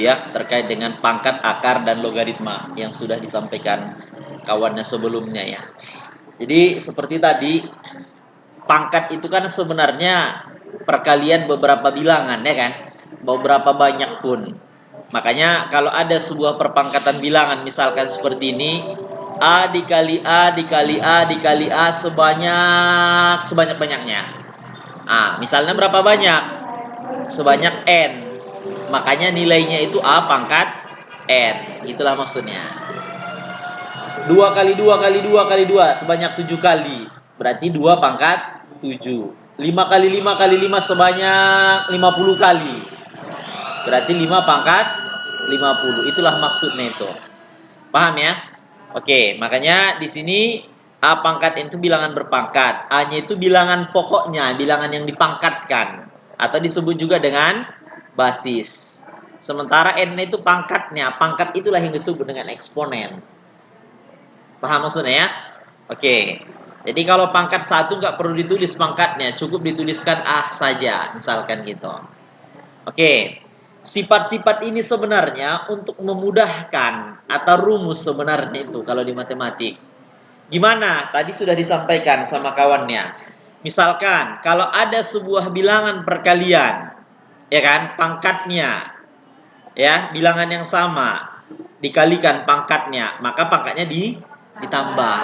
ya terkait dengan pangkat, akar, dan logaritma yang sudah disampaikan kawannya sebelumnya ya. Jadi seperti tadi, pangkat itu kan sebenarnya perkalian beberapa bilangan ya kan, beberapa banyak pun. Makanya kalau ada sebuah perpangkatan bilangan misalkan seperti ini, A dikali A dikali A dikali A sebanyak-banyaknya. Misalnya berapa banyak? Sebanyak N. Makanya nilainya itu A pangkat N. Itulah maksudnya. 2 kali 2 kali 2 kali 2 sebanyak 7 kali. Berarti 2 pangkat 7. 5 kali 5 kali 5 sebanyak 50 kali. Berarti 5 pangkat 50. Itulah maksudnya itu. Paham ya? Oke, makanya di sini A pangkat N itu bilangan berpangkat. A-nya itu bilangan pokoknya, bilangan yang dipangkatkan. Atau disebut juga dengan basis. Sementara N itu pangkatnya. Pangkat itulah yang disebut dengan eksponen. Paham maksudnya ya? Oke. Jadi kalau pangkat 1 nggak perlu ditulis pangkatnya. Cukup dituliskan A saja. Misalkan gitu. Oke. Sifat-sifat ini sebenarnya untuk memudahkan atau rumus sebenarnya itu kalau di matematik. Gimana? Tadi sudah disampaikan sama kawannya. Misalkan kalau ada sebuah bilangan perkalian, ya kan, pangkatnya ya, bilangan yang sama dikalikan pangkatnya, maka pangkatnya ditambah.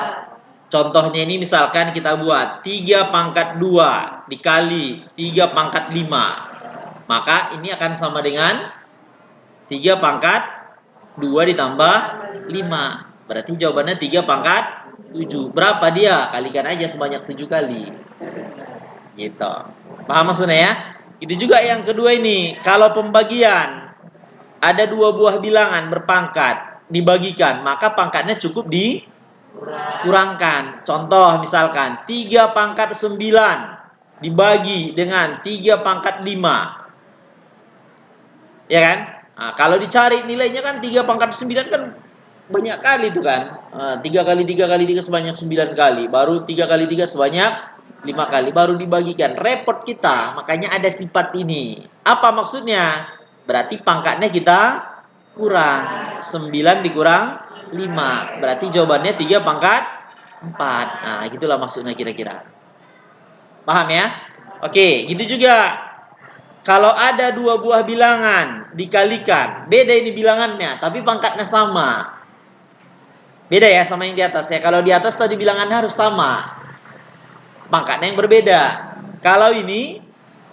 Contohnya ini misalkan kita buat 3 pangkat 2 dikali 3 pangkat 5. Maka ini akan sama dengan 3 pangkat 2 ditambah 5. Berarti jawabannya 3 pangkat 7. Berapa dia? Kalikan aja sebanyak 7 kali. Gitu. Paham maksudnya ya? Itu juga yang kedua ini. Kalau pembagian, ada 2 buah bilangan berpangkat, dibagikan, maka pangkatnya cukup dikurangkan. Contoh misalkan 3 pangkat 9 dibagi dengan 3 pangkat 5. Ya kan? Kalau dicari nilainya kan 3 pangkat 9 kan banyak kali itu kan. 3 kali 3 kali 3 sebanyak 9 kali. Baru 3 kali 3 sebanyak 5 kali. Baru dibagikan. Repot kita. Makanya ada sifat ini. Apa maksudnya? Berarti pangkatnya kita kurang. 9 dikurang 5. Berarti jawabannya 3 pangkat 4. Gitulah maksudnya kira-kira. Paham ya? Oke, gitu juga. Kalau ada 2 buah bilangan dikalikan, beda ini bilangannya, tapi pangkatnya sama. Beda ya sama yang di atas ya. Kalau di atas tadi bilangannya harus sama, pangkatnya yang berbeda. Kalau ini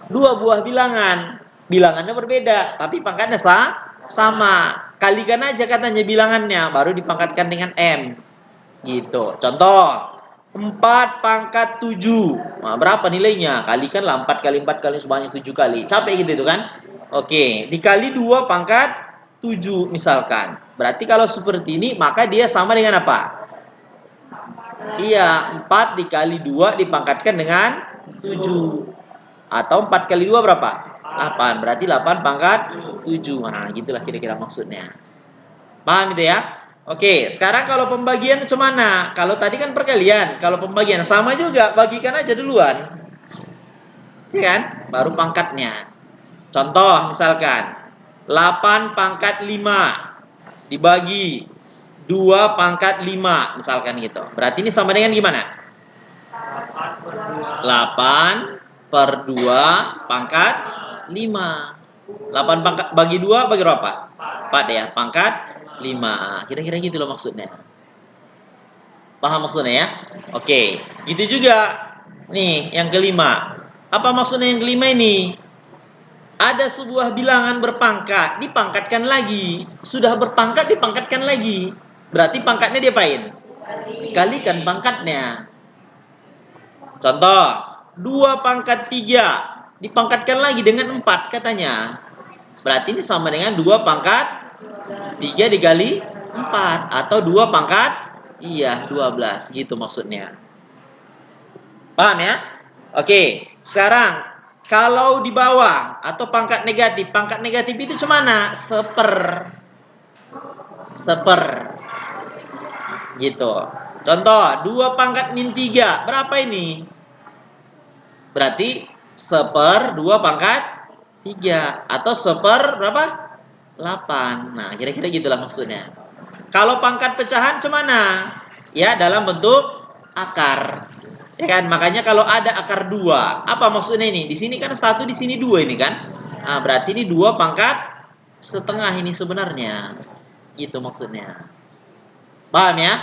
2 buah bilangan, bilangannya berbeda, tapi pangkatnya sama. Kalikan aja katanya bilangannya, baru dipangkatkan dengan M. Gitu. Contoh, 4 pangkat 7. Berapa nilainya? Kalikanlah 4 kali 4 kali sebanyak 7 kali. Capek gitu itu kan? Oke, dikali 2 pangkat 7 misalkan. Berarti kalau seperti ini, maka dia sama dengan apa? Iya, 4 dikali 2 dipangkatkan dengan 7. Atau 4 kali 2 berapa? 8. Berarti 8 pangkat 7. Gitulah kira-kira maksudnya. Paham itu ya? Oke, sekarang kalau pembagian gimana? Kalau tadi kan perkalian, kalau pembagian sama juga, bagikan aja duluan. Iya kan? Baru pangkatnya. Contoh misalkan 8 pangkat 5 dibagi 2 pangkat 5 misalkan gitu. Berarti ini sama dengan gimana? 8 per 2 pangkat 5. 8 pangkat bagi 2 bagi berapa? 4 ya, pangkat 5. Kira-kira gitu loh maksudnya. Paham maksudnya ya? Oke, gitu juga. Nih, yang kelima. Apa maksudnya yang kelima ini? Ada sebuah bilangan berpangkat, dipangkatkan lagi. Sudah berpangkat, dipangkatkan lagi. Berarti pangkatnya diapain? Kalikan pangkatnya. Contoh, 2 pangkat 3 dipangkatkan lagi dengan 4 katanya. Berarti ini sama dengan 2 pangkat 3 dikali 4. Atau 2 pangkat 12 gitu maksudnya. Paham ya? Oke, sekarang kalau di bawah atau pangkat negatif itu cemana? Seper. Gitu. Contoh, 2 pangkat min 3. Berapa ini? Berarti seper 2 pangkat 3. Atau seper berapa? 8. Nah, kira-kira gitulah maksudnya. Kalau pangkat pecahan cemana? Ya, dalam bentuk akar. Ya kan? Makanya kalau ada akar 2, apa maksudnya ini? Di sini kan 1, di sini 2 ini kan? Nah, berarti ini 2 pangkat setengah ini sebenarnya. Gitu maksudnya. Paham ya?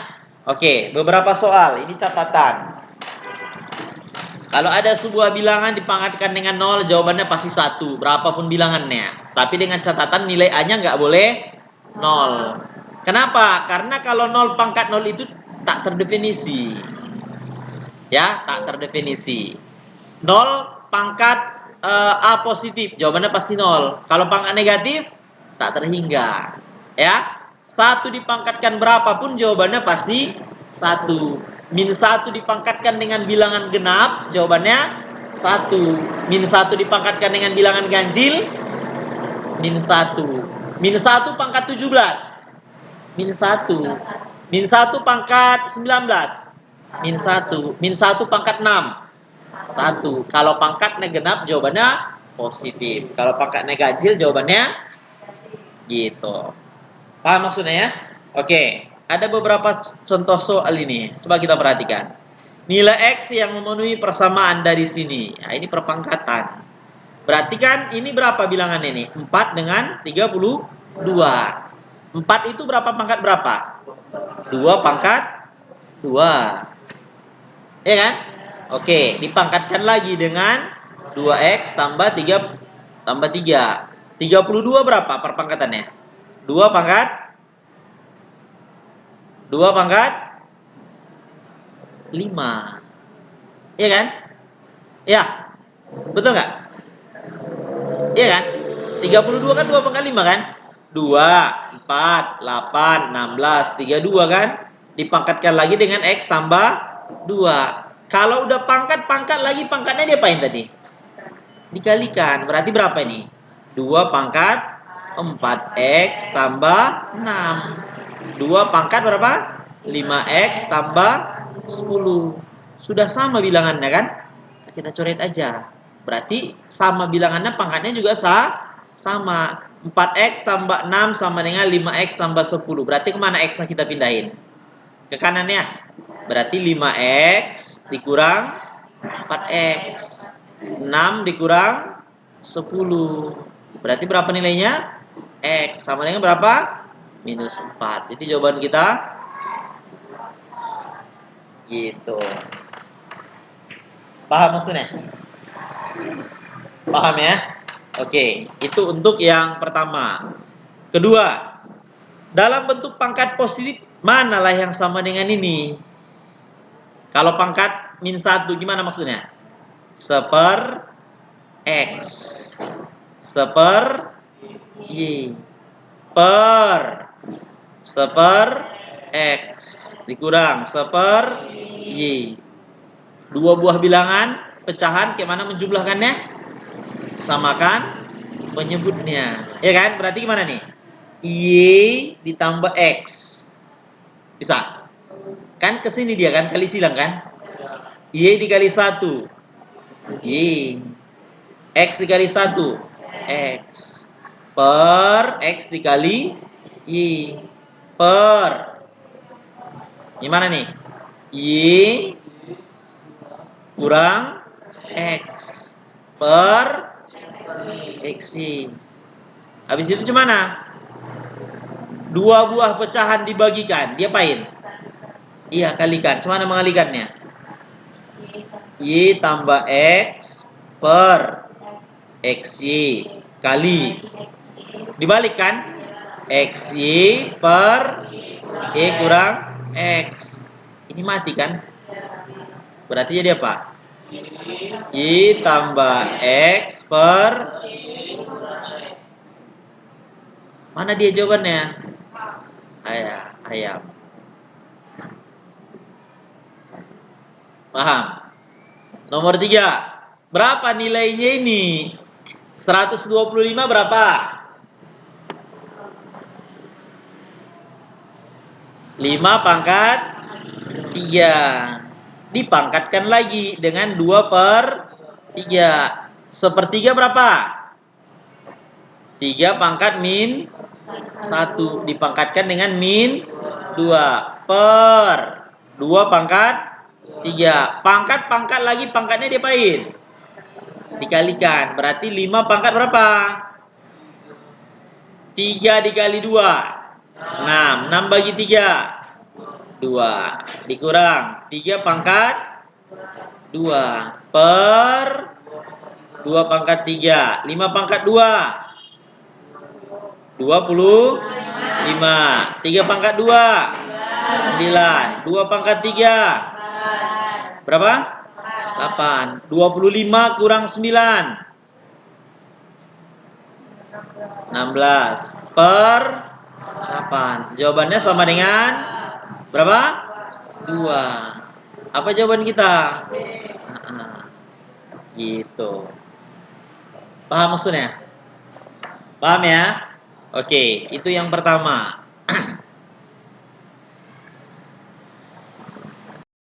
Oke, beberapa soal. Ini catatan. Kalau ada sebuah bilangan dipangkatkan dengan 0, jawabannya pasti 1. Berapapun bilangannya. Tapi dengan catatan nilai A-nya nggak boleh 0. Kenapa? Karena kalau 0 pangkat 0 itu tak terdefinisi. Ya, tak terdefinisi. 0 pangkat A positif, jawabannya pasti 0. Kalau pangkat negatif, tak terhingga. Ya, 1 dipangkatkan berapapun jawabannya pasti 1. Min 1 dipangkatkan dengan bilangan genap, jawabannya 1. Min 1 dipangkatkan dengan bilangan ganjil, min 1. Min 1 pangkat 17, min 1. Min 1 pangkat 19, min 1. Min 1 pangkat 6, 1. Kalau pangkatnya genap jawabannya positif. Kalau pangkatnya ganjil jawabannya gitu. Paham maksudnya ya? Oke, ada beberapa contoh soal ini. Coba kita perhatikan. Nilai X yang memenuhi persamaan dari sini. Nah, ini perpangkatan. Berarti kan ini berapa bilangan ini? 4 dengan 32. 4 itu berapa pangkat berapa? 2 pangkat 2. Ya kan? Oke, dipangkatkan lagi dengan 2X tambah 3 tambah 3. 32 berapa perpangkatannya? 2 pangkat 2 pangkat 5. Iya kan? Ya. Betul nggak? Iya kan? 32 kan 2 pangkat 5 kan? 2, 4, 8, 16, 32 kan? Dipangkatkan lagi dengan X tambah 2. Kalau udah pangkat lagi, pangkatnya diapain tadi? Dikalikan. Berarti berapa ini? 2 pangkat 4X tambah 6. 2 pangkat berapa? 5X tambah 10. Sudah sama bilangannya kan? Kita coret aja. Berarti sama bilangannya, pangkatnya juga sama. 4X tambah 6 sama dengan 5X tambah 10. Berarti kemana X-nya kita pindahin? Ke kanannya. Berarti 5X dikurang 4X. 6 dikurang 10. Berarti berapa nilainya? X sama dengan berapa? Minus 4. Jadi jawaban kita gitu. Paham maksudnya? Paham ya? Oke, itu untuk yang pertama. Kedua, dalam bentuk pangkat positif, manalah yang sama dengan ini? Kalau pangkat min 1, gimana maksudnya? Seper X. Seper Y. Per. Seper X. Dikurang seper Y. Dua buah bilangan, pecahan, gimana menjumlahkannya? Samakan penyebutnya. Ya kan? Berarti gimana nih? Y ditambah X. Bisa? Kan kesini dia kan, kali silang kan? Y dikali 1. Y. X dikali 1. X. Per X dikali Y. Per. Gimana nih? Y kurang X. Per X. Habis itu gimana? Dua buah pecahan dibagikan. Diapain? Iya, kalikan. Gimana mengalikannya? Y tambah X per XY kali. Dibalikkan? XY per Y kurang X. Ini mati kan? Berarti jadi apa? Y tambah X per... Mana dia jawabannya? Ayam. Paham? Nomor 3. Berapa nilainya ini? 125 berapa? 5 pangkat 3. Dipangkatkan lagi dengan 2 per 3. Sepertiga berapa? 3 pangkat min 1 dipangkatkan dengan min 2 per 2 pangkat 3. Pangkat lagi, pangkatnya diapain? Dikalikan. Berarti 5 pangkat berapa? 3 dikali 2. 6. 6 bagi 3. 2. Dikurang. 3 pangkat 2. Per 2 pangkat 3. 5 pangkat 2. 25. 3 pangkat 2. 9. 2 pangkat 3. Berapa? 8. 25 kurang 9. 16 per 8. Jawabannya sama dengan berapa? 2. Apa jawaban kita? Gitu. Paham maksudnya? Paham ya? Oke, itu yang pertama.